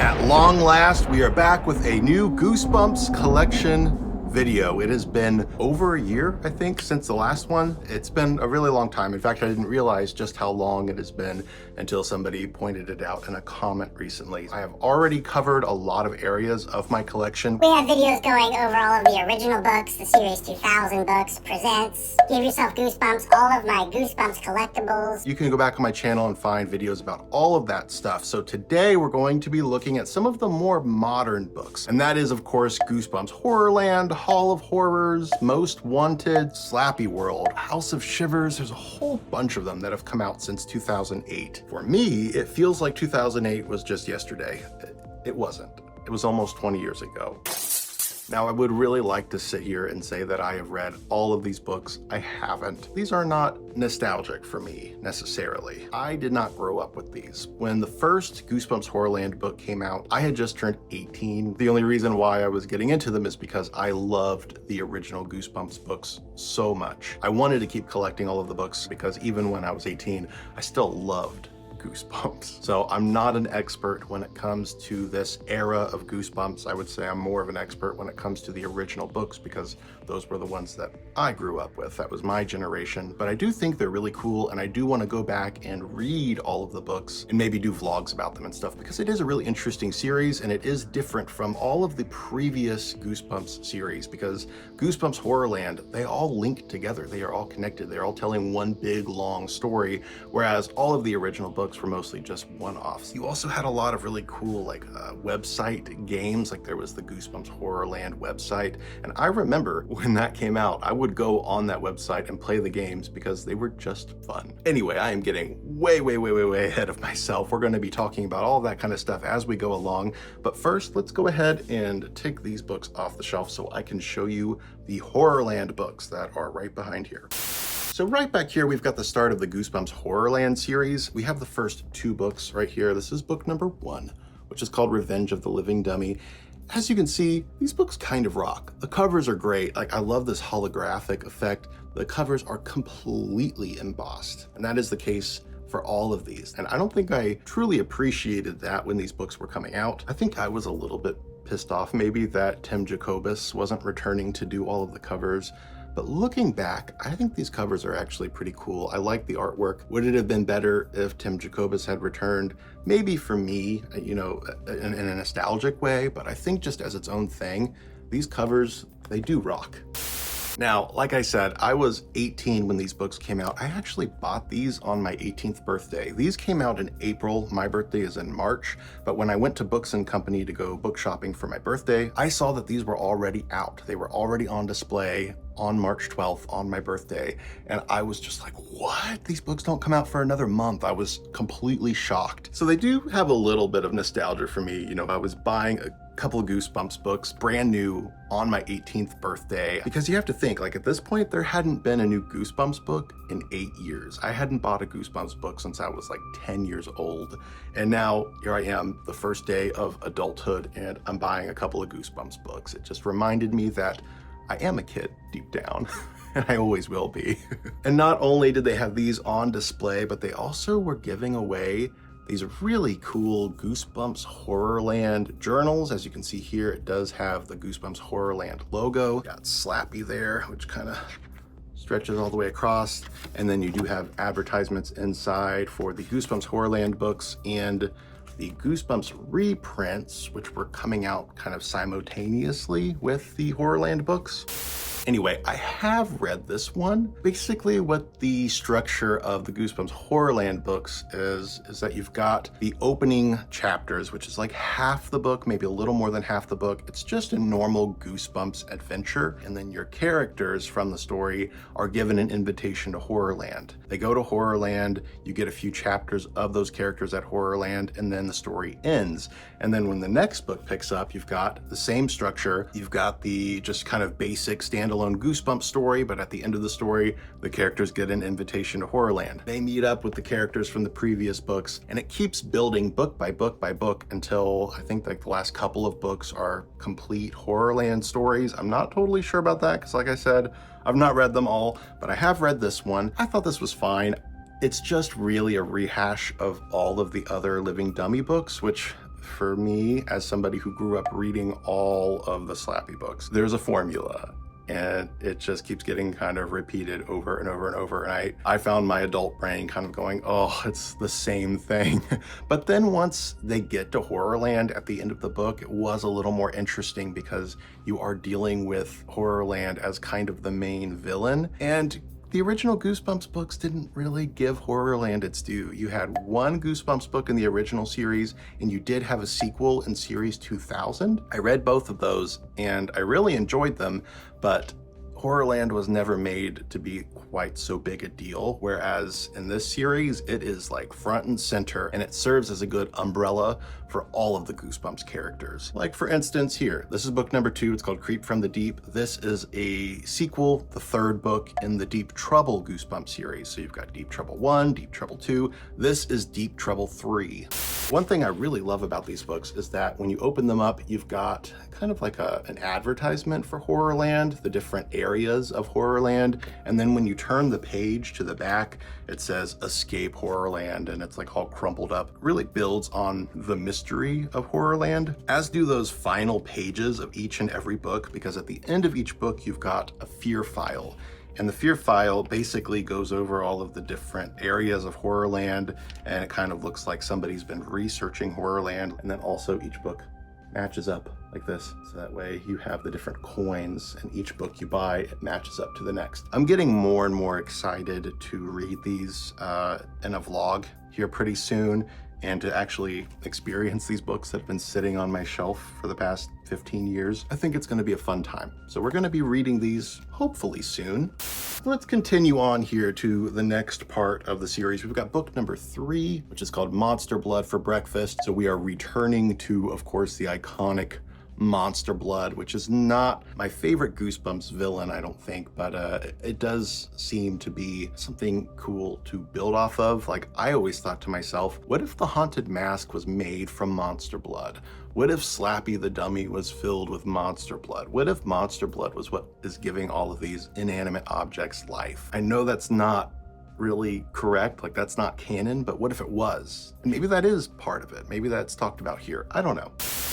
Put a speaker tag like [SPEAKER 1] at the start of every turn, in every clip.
[SPEAKER 1] At long last, we are back with a new Goosebumps collection video. It has been over a year, I think, since the last one. It's been a really long time. In fact, I didn't realize just how long it has been until somebody pointed it out in a comment recently. I have already covered a lot of areas of my collection.
[SPEAKER 2] We have videos going over all of the original books, the Series 2000 books, Presents, Give Yourself Goosebumps, all of my Goosebumps collectibles.
[SPEAKER 1] You can go back on my channel and find videos about all of that stuff. So today we're going to be looking at some of the more modern books. And that is, of course, Goosebumps HorrorLand, Hall of Horrors, Most Wanted, SlappyWorld, House of Shivers. There's a whole bunch of them that have come out since 2008. For me, it feels like 2008 was just yesterday. It wasn't. It was almost 20 years ago. Now, I would really like to sit here and say that I have read all of these books. I haven't. These are not nostalgic for me, necessarily. I did not grow up with these. When the first Goosebumps HorrorLand book came out, I had just turned 18. The only reason why I was getting into them is because I loved the original Goosebumps books so much. I wanted to keep collecting all of the books because even when I was 18, I still loved Goosebumps. So I'm not an expert when it comes to this era of Goosebumps. I would say I'm more of an expert when it comes to the original books because those were the ones that I grew up with. That was my generation. But I do think they're really cool, and I do want to go back and read all of the books and maybe do vlogs about them and stuff because it is a really interesting series and it is different from all of the previous Goosebumps series because Goosebumps HorrorLand, they all link together. They are all connected. They're all telling one big long story, whereas all of the original books were mostly just one-offs. You also had a lot of really cool website games, like there was the Goosebumps HorrorLand website, and I remember when that came out, I would go on that website and play the games because they were just fun. Anyway, I am getting way ahead of myself. We're going to be talking about all that kind of stuff as we go along, but first let's go ahead and take these books off the shelf so I can show you the HorrorLand books that are right behind here. So right back here, we've got the start of the Goosebumps HorrorLand series. We have the first two books right here. This is book number 1, which is called Revenge of the Living Dummy. As you can see, these books kind of rock. The covers are great. Like, I love this holographic effect. The covers are completely embossed, and that is the case for all of these. And I don't think I truly appreciated that when these books were coming out. I think I was a little bit pissed off maybe that Tim Jacobus wasn't returning to do all of the covers. But looking back, I think these covers are actually pretty cool. I like the artwork. Would it have been better if Tim Jacobus had returned? Maybe for me, you know, in a nostalgic way, but I think just as its own thing, these covers, they do rock. Now, like I said, I was 18 when these books came out. I actually bought these on my 18th birthday. These came out in April. My birthday is in March. But when I went to Books & Company to go book shopping for my birthday, I saw that these were already out. They were already on display on March 12th on my birthday. And I was just like, what? These books don't come out for another month. I was completely shocked. So they do have a little bit of nostalgia for me. You know, I was buying a couple of Goosebumps books brand new on my 18th birthday, because you have to think, like, at this point there hadn't been a new Goosebumps book in 8 years. I hadn't bought a Goosebumps book since I was like 10 years old, and now here I am, the first day of adulthood, and I'm buying a couple of Goosebumps books. It just reminded me that I am a kid deep down. And I always will be. And not only did they have these on display, but they also were giving away these really cool Goosebumps HorrorLand journals. As you can see here, it does have the Goosebumps HorrorLand logo. Got Slappy there, which kind of stretches all the way across. And then you do have advertisements inside for the Goosebumps HorrorLand books and the Goosebumps reprints, which were coming out kind of simultaneously with the HorrorLand books. Anyway, I have read this one. Basically what the structure of the Goosebumps HorrorLand books is that you've got the opening chapters, which is like half the book, maybe a little more than half the book. It's just a normal Goosebumps adventure. And then your characters from the story are given an invitation to Horrorland. They go to Horrorland, you get a few chapters of those characters at Horrorland, and then the story ends. And then when the next book picks up, you've got the same structure. You've got the just kind of basic standalone Goosebumps story, but at the end of the story, the characters get an invitation to Horrorland. They meet up with the characters from the previous books, and it keeps building book by book by book until I think like the last couple of books are complete Horrorland stories. I'm not totally sure about that because, like I said, I've not read them all, but I have read this one. I thought this was fine. It's just really a rehash of all of the other Living Dummy books, which for me as somebody who grew up reading all of the Slappy books. There's a formula, and it just keeps getting kind of repeated over and over and over. And I found my adult brain kind of going, oh, it's the same thing. But then once they get to Horrorland at the end of the book, it was a little more interesting because you are dealing with Horrorland as kind of the main villain. And the original Goosebumps books didn't really give Horrorland its due. You had one Goosebumps book in the original series, and you did have a sequel in Series 2000. I read both of those, and I really enjoyed them, but Horrorland was never made to be quite so big a deal, whereas in this series, it is like front and center, and it serves as a good umbrella for all of the Goosebumps characters. Like for instance here, this is book number 2, it's called Creep from the Deep. This is a sequel, the 3rd book in the Deep Trouble Goosebumps series. So you've got Deep Trouble 1, Deep Trouble 2, this is Deep Trouble 3. One thing I really love about these books is that when you open them up, you've got kind of like an advertisement for Horrorland, the different areas of Horrorland, and then when you turn the page to the back, it says Escape Horrorland, and it's like all crumpled up. It really builds on the mystery of Horrorland, as do those final pages of each and every book, because at the end of each book, you've got a fear file. And the fear file basically goes over all of the different areas of Horrorland, and it kind of looks like somebody's been researching Horrorland. And then also each book matches up like this. So that way you have the different coins, and each book you buy, it matches up to the next. I'm getting more and more excited to read these in a vlog here pretty soon, and to actually experience these books that have been sitting on my shelf for the past 15 years. I think it's gonna be a fun time. So we're gonna be reading these hopefully soon. Let's continue on here to the next part of the series. We've got book number 3, which is called Monster Blood for Breakfast. So we are returning to, of course, the iconic Monster Blood, which is not my favorite Goosebumps villain, I don't think, but it does seem to be something cool to build off of. Like, I always thought to myself, what if the haunted mask was made from Monster Blood? What if Slappy the Dummy was filled with Monster Blood? What if Monster Blood was what is giving all of these inanimate objects life? I know that's not really correct, like that's not canon, but what if it was? And maybe that is part of it. Maybe that's talked about here. I don't know.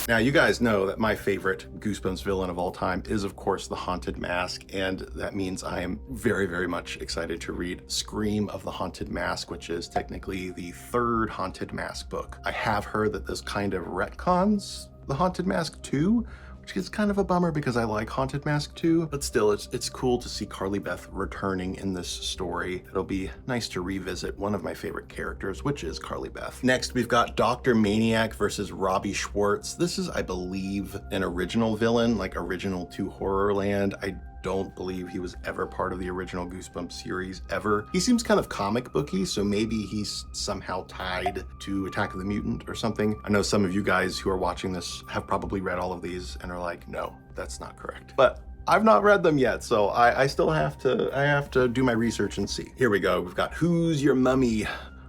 [SPEAKER 1] Now, you guys know that my favorite Goosebumps villain of all time is, of course, the Haunted Mask, and that means I am very, very much excited to read Scream of the Haunted Mask, which is technically the 3rd Haunted Mask book. I have heard that this kind of retcons the Haunted Mask 2, which is kind of a bummer because I like Haunted Mask 2, but still, it's cool to see Carly Beth returning in this story. It'll be nice to revisit one of my favorite characters, which is Carly Beth. Next, we've got Dr. Maniac versus Robbie Schwartz. This is, I believe, an original villain, like original to Horrorland. I don't believe he was ever part of the original Goosebumps series ever. He seems kind of comic booky, so maybe he's somehow tied to Attack of the Mutant or something. I know some of you guys who are watching this have probably read all of these and are like, no, that's not correct. But I've not read them yet, so I still have to do my research and see. Here we go. We've got Who's Your Mummy,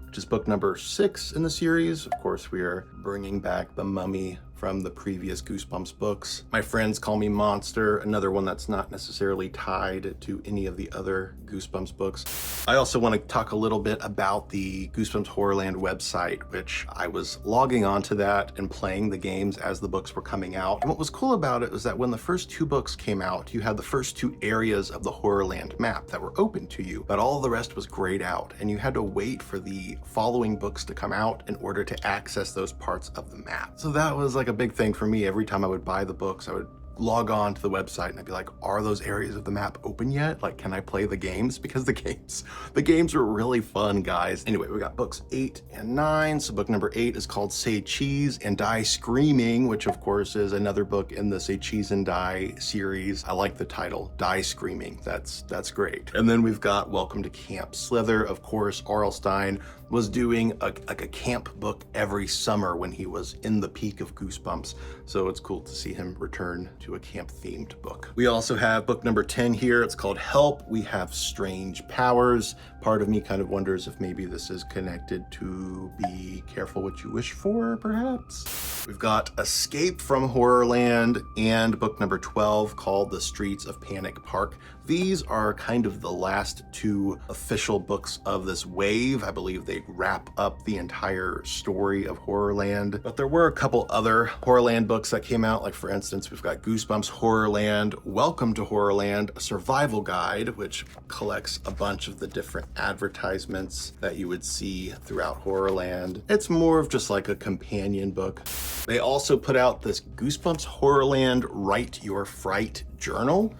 [SPEAKER 1] which is book number 6 in the series. Of course, we are bringing back the mummy from the previous Goosebumps books. My Friends Call Me Monster, another one that's not necessarily tied to any of the other Goosebumps books. I also want to talk a little bit about the Goosebumps HorrorLand website, which I was logging onto that and playing the games as the books were coming out. And what was cool about it was that when the first 2 books came out, you had the first 2 areas of the Horrorland map that were open to you, but all the rest was grayed out, and you had to wait for the following books to come out in order to access those parts of the map. So that was like a big thing for me. Every time I would buy the books, I would log on to the website and I'd be like, are those areas of the map open yet? Like, can I play the games? Because the games were really fun, guys. Anyway, we got books 8 and 9. So book number 8 is called Say Cheese and Die Screaming, which of course is another book in the Say Cheese and Die series. I like the title, Die Screaming. That's great. And then we've got Welcome to Camp Slither. Of course, R.L. Stine was doing a camp book every summer when he was in the peak of Goosebumps. So it's cool to see him return to a camp-themed book. We also have book number 10 here. It's called Help. We have Strange Powers. Part of me kind of wonders if maybe this is connected to Be Careful What You Wish For, perhaps. We've got Escape from Horrorland and book number 12 called The Streets of Panic Park. These are kind of the last two official books of this wave. I believe they wrap up the entire story of Horrorland. But there were a couple other Horrorland books that came out. Like for instance, we've got Goosebumps HorrorLand, Welcome to Horrorland, a survival guide, which collects a bunch of the different advertisements that you would see throughout Horrorland. It's more of just like a companion book. They also put out this Goosebumps HorrorLand Write Your Fright journal.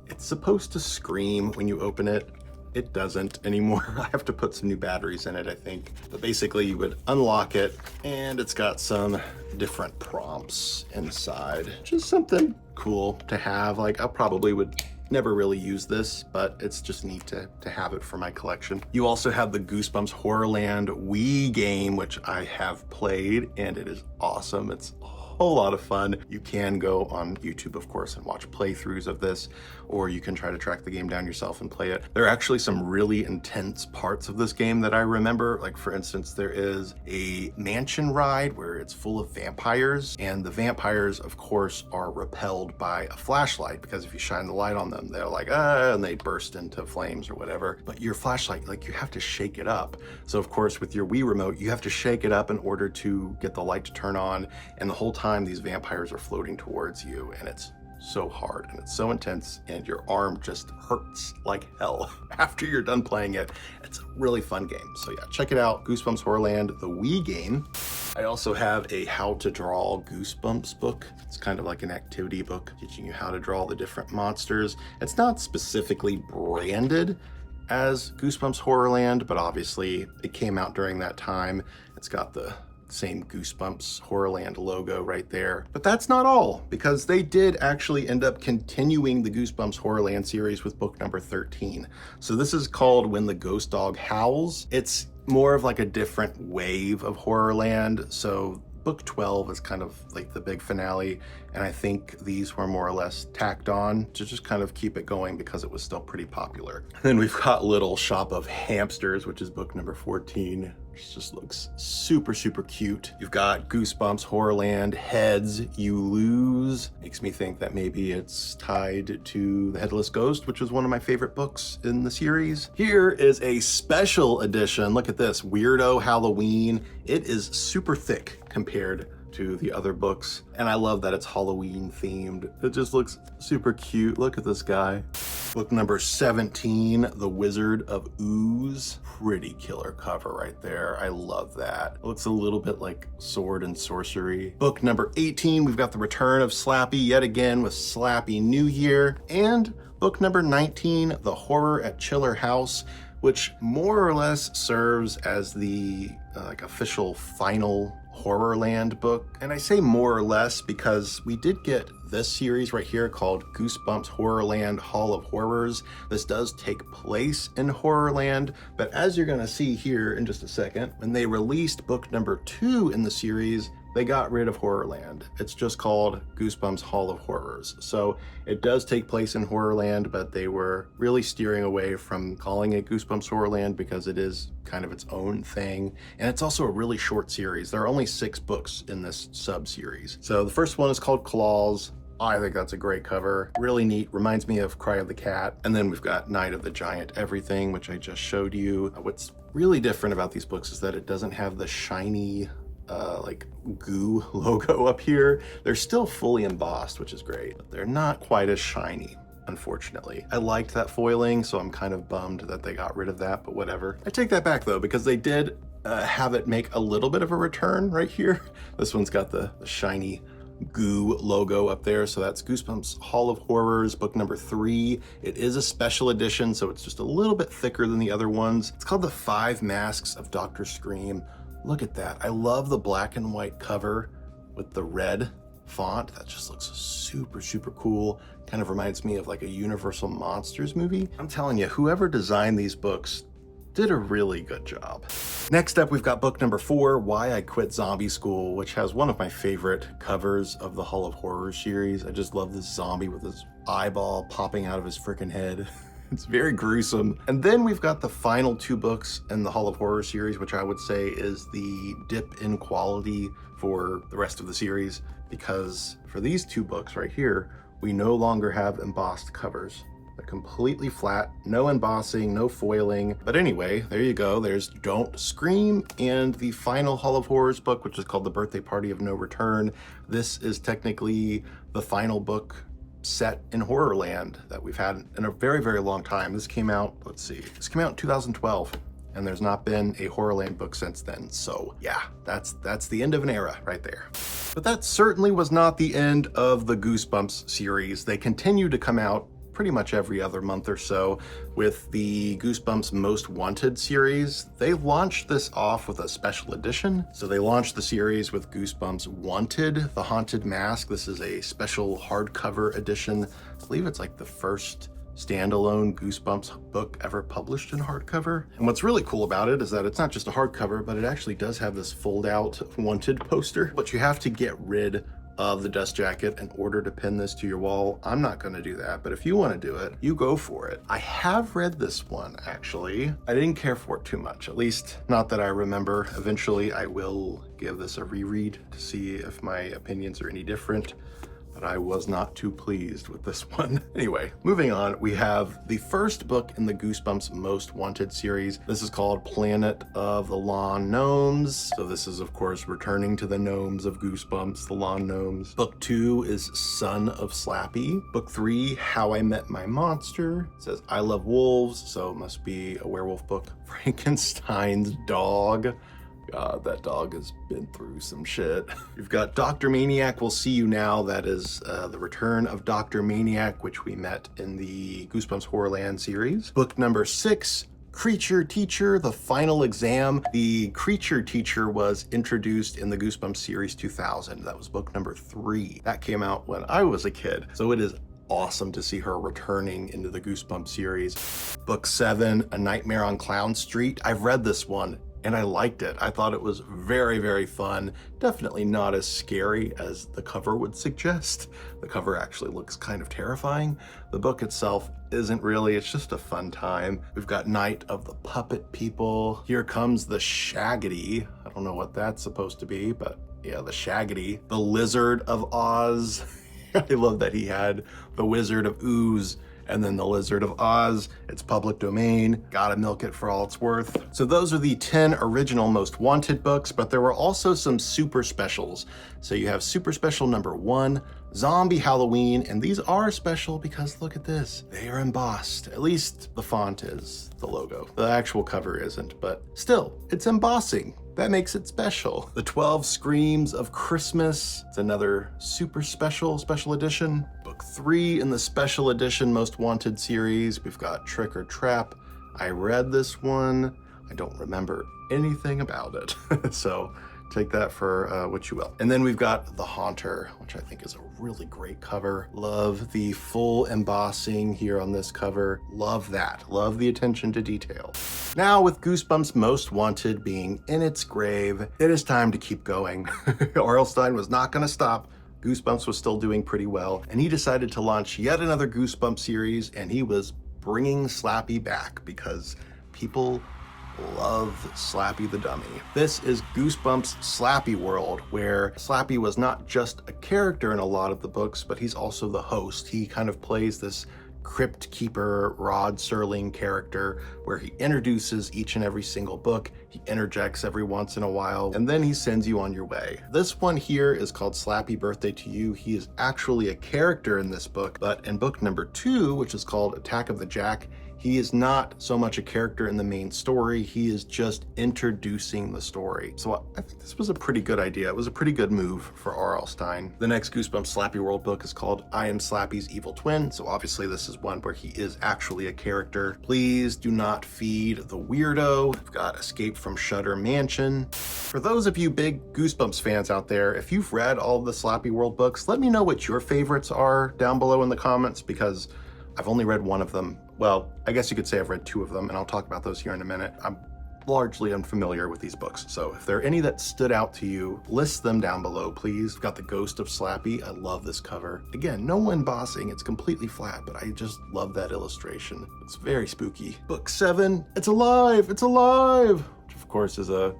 [SPEAKER 1] It's supposed to scream when you open it. It doesn't anymore. I have to put some new batteries in it, I think. But basically you would unlock it and it's got some different prompts inside. Just something cool to have. Like I probably would never really use this, but it's just neat to have it for my collection. You also have the Goosebumps HorrorLand Wii game, which I have played and it is awesome. It's a whole lot of fun. You can go on YouTube, of course, and watch playthroughs of this, or you can try to track the game down yourself and play it. There are actually some really intense parts of this game that I remember. Like for instance, there is a mansion ride where it's full of vampires, and the vampires, of course, are repelled by a flashlight, because if you shine the light on them, they're like, ah, and they burst into flames or whatever. But your flashlight, like you have to shake it up. So of course, with your Wii remote, you have to shake it up in order to get the light to turn on. And the whole time these vampires are floating towards you, and it's so hard and it's so intense, and your arm just hurts like hell after you're done playing it. It's a really fun game. So yeah, check it out, Goosebumps HorrorLand, the Wii game. I also have a how to draw Goosebumps book. It's kind of like an activity book teaching you how to draw the different monsters. It's not specifically branded as Goosebumps HorrorLand, but obviously it came out during that time. It's got the same Goosebumps HorrorLand logo right there. But that's not all, because they did actually end up continuing the Goosebumps HorrorLand series with book number 13. So this is called When the Ghost Dog Howls. It's more of like a different wave of Horrorland. So book 12 is kind of like the big finale, and I think these were more or less tacked on to just kind of keep it going because it was still pretty popular. And then we've got Little Shop of Hamsters, which is book number 14. Which just looks super, super cute. You've got Goosebumps HorrorLand Heads You Lose. Makes me think that maybe it's tied to The Headless Ghost, which was one of my favorite books in the series. Here is a special edition. Look at this, Weirdo Halloween. It is super thick compared to the other books, and I love that it's Halloween themed. It just looks super cute. Look at this guy. Book number 17, The Wizard of Ooze. Pretty killer cover right there. I love that. It looks a little bit like Sword and Sorcery. Book number 18, we've got the return of Slappy yet again with Slappy New Year. And book number 19, The Horror at Chiller House, which more or less serves as the like official final Horrorland book. And I say more or less because we did get this series right here called Goosebumps HorrorLand Hall of Horrors. This does take place in Horrorland, but as you're gonna see here in just a second, when they released book number 2 in the series, they got rid of Horrorland. It's just called Goosebumps Hall of Horrors. So it does take place in Horrorland, but they were really steering away from calling it Goosebumps Horrorland because it is kind of its own thing. And it's also a really short series. There are only 6 books in this sub-series. So the first one is called Claws. I think that's a great cover. Really neat, reminds me of Cry of the Cat. And then we've got Night of the Giant Everything, which I just showed you. What's really different about these books is that it doesn't have the shiny like goo logo up here. They're still fully embossed, which is great, but they're not quite as shiny, unfortunately. I liked that foiling, so I'm kind of bummed that they got rid of that, but whatever. I take that back though, because they did have it make a little bit of a return right here. This one's got the shiny goo logo up there. So that's Goosebumps Hall of Horrors, book number 3. It is a special edition, so it's just a little bit thicker than the other ones. It's called The 5 Masks of Dr. Scream. Look at that. I love the black and white cover with the red font. That just looks super, super cool. Kind of reminds me of like a Universal Monsters movie. I'm telling you, whoever designed these books did a really good job. Next up, we've got book number 4, Why I Quit Zombie School, which has one of my favorite covers of the Hall of Horrors series. I just love this zombie with his eyeball popping out of his freaking head. It's very gruesome. And then we've got the final 2 books in the Hall of Horrors series, which I would say is the dip in quality for the rest of the series, because for these 2 books right here, we no longer have embossed covers. They're completely flat, no embossing, no foiling. But anyway, there you go. There's Don't Scream and the final Hall of Horrors book, which is called The Birthday Party of No Return. This is technically the final book set in Horrorland that we've had in a very, very long time. This came out, let's see, this came out in 2012. And there's not been a Horrorland book since then. So yeah, that's the end of an era right there. But that certainly was not the end of the Goosebumps series. They continue to come out pretty much every other month or so with the Goosebumps Most Wanted series. They launched this off with a special edition. So they launched the series with Goosebumps Wanted, The Haunted Mask. This is a special hardcover edition. I believe it's like the first standalone Goosebumps book ever published in hardcover. And what's really cool about it is that it's not just a hardcover, but it actually does have this fold out Wanted poster, but you have to get rid of the dust jacket in order to pin this to your wall. I'm not going to do that, but if you want to do it, you go for it. I have read this one, actually. I didn't care for it too much, at least not that I remember. Eventually, I will give this a reread to see if my opinions are any different, but I was not too pleased with this one. Anyway, moving on, we have the first book in the Goosebumps Most Wanted series. This is called Planet of the Lawn Gnomes. So this is, of course, returning to the gnomes of Goosebumps, the lawn gnomes. Book 2 is Son of Slappy. Book 3, How I Met My Monster. It says I Love Wolves, so it must be a werewolf book. Frankenstein's Dog. God, that dog has been through some shit. You've got Dr. Maniac Will See You Now. That is the return of Dr. Maniac, which we met in the Goosebumps HorrorLand series. Book number 6, Creature Teacher, The Final Exam. The Creature Teacher was introduced in the Goosebumps series 2000. That was book number 3. That came out when I was a kid. So it is awesome to see her returning into the Goosebumps series. Book 7, A Nightmare on Clown Street. I've read this one and I liked it. I thought it was very, very fun. Definitely not as scary as the cover would suggest. The cover actually looks kind of terrifying. The book itself isn't really, it's just a fun time. We've got Night of the Puppet People. Here comes the Shaggity. I don't know what that's supposed to be, but yeah, the Shaggity. The Lizard of Oz. I love that he had the Wizard of Ooze and then the Lizard of Oz. It's public domain, gotta milk it for all it's worth. So those are the 10 original Most Wanted books, but there were also some super specials. So you have super special number 1, Zombie Halloween, and these are special because look at this. They are embossed. At least the font is, the logo. The actual cover isn't, but still, it's embossing. That makes it special. The 12 Screams of Christmas. It's another super special edition. Book 3 in the special edition Most Wanted series. We've got Trick or Trap. I read this one. I don't remember anything about it. So take that for what you will. And then we've got The Haunter, which I think is a really great cover. Love the full embossing here on this cover. Love that. Love the attention to detail. Now with Goosebumps Most Wanted being in its grave, it is time to keep going. R.L. Stine was not going to stop. Goosebumps was still doing pretty well, and he decided to launch yet another Goosebumps series, and he was bringing Slappy back because people love Slappy the Dummy. This is Goosebumps SlappyWorld, where Slappy was not just a character in a lot of the books, but he's also the host. He kind of plays this Crypt Keeper Rod Serling character where he introduces each and every single book, he interjects every once in a while, and then he sends you on your way. This one here is called Slappy Birthday to You. He is actually a character in this book, but in book number 2, which is called Attack of the Jack, he is not so much a character in the main story, he is just introducing the story. So I think this was a pretty good idea. It was a pretty good move for R.L. Stine. The next Goosebumps SlappyWorld book is called I Am Slappy's Evil Twin. So obviously this is one where he is actually a character. Please do not feed the weirdo. We've got Escape from Shudder Mansion. For those of you big Goosebumps fans out there, if you've read all of the SlappyWorld books, let me know what your favorites are down below in the comments, because I've only read one of them. Well, I guess you could say I've read 2 of them, and I'll talk about those here in a minute. I'm largely unfamiliar with these books, so if there are any that stood out to you, list them down below, please. We've got The Ghost of Slappy. I love this cover. Again, no embossing, it's completely flat, but I just love that illustration. It's very spooky. Book 7, It's Alive! It's Alive! Which of course is a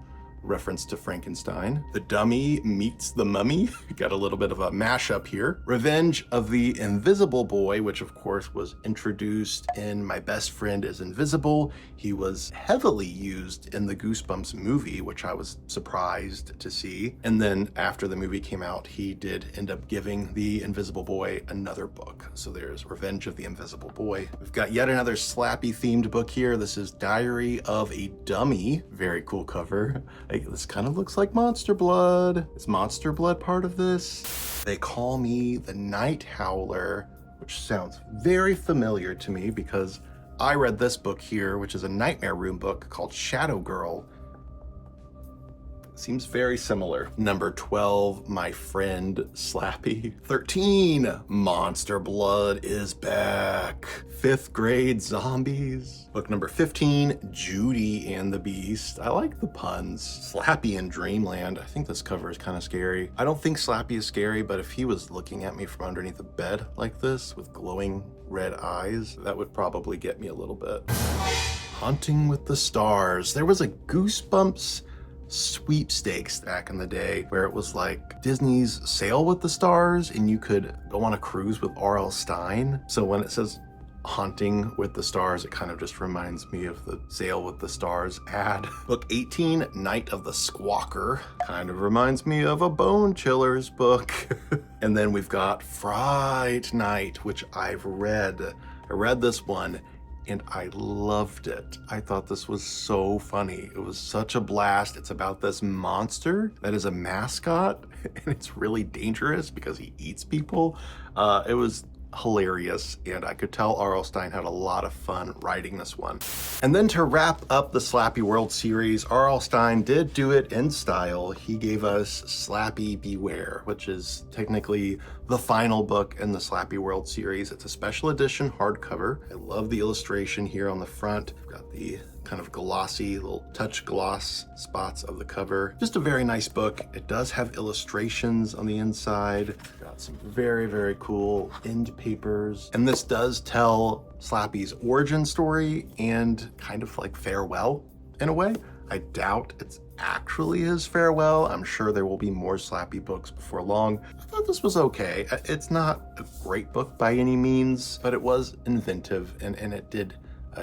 [SPEAKER 1] reference to Frankenstein. The Dummy Meets the Mummy. Got a little bit of a mashup here. Revenge of the Invisible Boy, which of course was introduced in My Best Friend is Invisible. He was heavily used in the Goosebumps movie, which I was surprised to see. And then after the movie came out, he did end up giving the Invisible Boy another book. So there's Revenge of the Invisible Boy. We've got yet another Slappy themed book here. This is Diary of a Dummy. Very cool cover. This kind of looks like Monster Blood. Is Monster Blood part of this? They Call Me the Night Howler, which sounds very familiar to me because I read this book here, which is a Nightmare Room book called Shadow Girl. Seems very similar. Number 12, My Friend Slappy. 13, Monster Blood is Back. 5th Grade Zombies. Book number 15, Judy and the Beast. I like the puns. Slappy in Dreamland. I think this cover is kind of scary. I don't think Slappy is scary, but if he was looking at me from underneath a bed like this with glowing red eyes, that would probably get me a little bit. Hunting with the Stars. There was a Goosebumps sweepstakes back in the day where it was like Disney's Sail with the Stars and you could go on a cruise with R.L. Stine. So when it says Hunting with the Stars, it kind of just reminds me of the Sail with the Stars ad. Book 18, Night of the Squawker, kind of reminds me of a Bone Chillers book. And then we've got Fright Night, which I've read. I read this one and I loved it. I thought this was so funny. It was such a blast. It's about this monster that is a mascot and it's really dangerous because he eats people. It was hilarious, and I could tell R.L. Stine had a lot of fun writing this one. And then to wrap up the SlappyWorld series, R.L. Stine did do it in style. He gave us Slappy Beware, which is technically the final book in the SlappyWorld series. It's a special edition hardcover. I love the illustration here on the front. We've got the kind of glossy little touch gloss spots of the cover. Just a very nice book. It does have illustrations on the inside. Got some very, very cool end papers. And this does tell Slappy's origin story and kind of like farewell in a way. I doubt it's actually his farewell. I'm sure there will be more Slappy books before long. I thought this was okay. It's not a great book by any means, but it was inventive and it did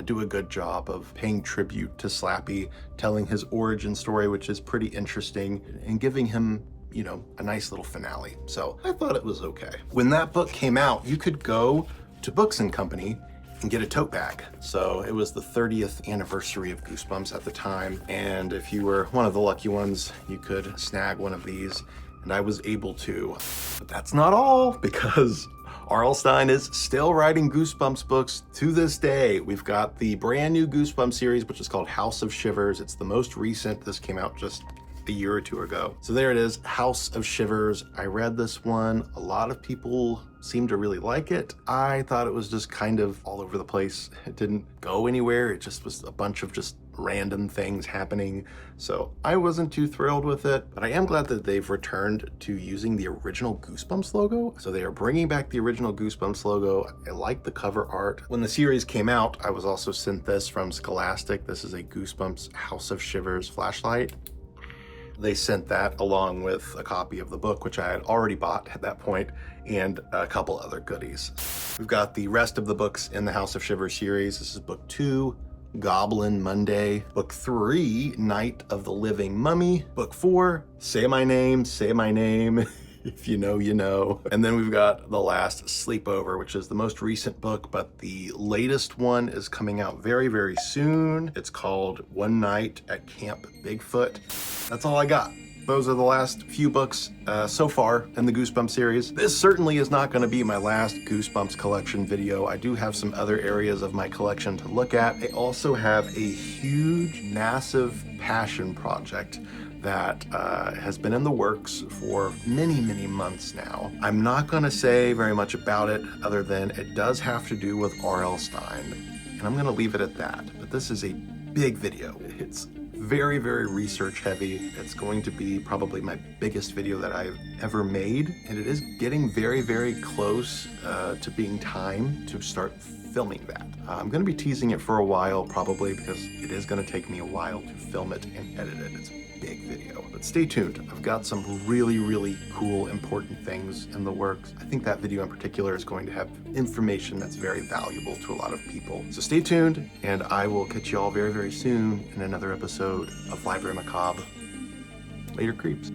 [SPEAKER 1] do a good job of paying tribute to Slappy, telling his origin story, which is pretty interesting, and giving him, you know, a nice little finale. So I thought it was okay. When that book came out, you could go to Books and Company and get a tote bag. So it was the 30th anniversary of Goosebumps at the time. And if you were one of the lucky ones, you could snag one of these. And I was able to. But that's not all, because R.L. Stine is still writing Goosebumps books to this day. We've got the brand new Goosebumps series, which is called House of Shivers. It's the most recent. This came out just a year or two ago. So there it is, House of Shivers. I read this one. A lot of people seem to really like it. I thought it was just kind of all over the place. It didn't go anywhere. It just was a bunch of just random things happening. So I wasn't too thrilled with it, but I am glad that they've returned to using the original Goosebumps logo. So they are bringing back the original Goosebumps logo. I like the cover art. When the series came out, I was also sent this from Scholastic. This is a Goosebumps House of Shivers flashlight. They sent that along with a copy of the book, which I had already bought at that point, and a couple other goodies. We've got the rest of the books in the House of Shivers series. This is book 2, Goblin Monday. Book 3, Night of the Living Mummy. Book 4, Say My Name, Say My Name. If you know, you know. And then we've got The Last Sleepover, which is the most recent book, but the latest one is coming out very, very soon. It's called One Night at Camp Bigfoot. That's all I got. Those are the last few books so far in the Goosebumps series. This certainly is not going to be my last Goosebumps collection video. I do have some other areas of my collection to look at. I also have a huge, massive passion project that has been in the works for many, many months now. I'm not gonna say very much about it other than it does have to do with R.L. Stine, and I'm gonna leave it at that. But this is a big video. It's very, very research heavy. It's going to be probably my biggest video that I've ever made, and it is getting very, very close to being time to start filming that. I'm gonna be teasing it for a while probably because it is gonna take me a while to film it and edit it. It's big video. But stay tuned. I've got some really, really cool, important things in the works. I think that video in particular is going to have information that's very valuable to a lot of people. So stay tuned, and I will catch you all very, very soon in another episode of Library Macabre. Later, creeps.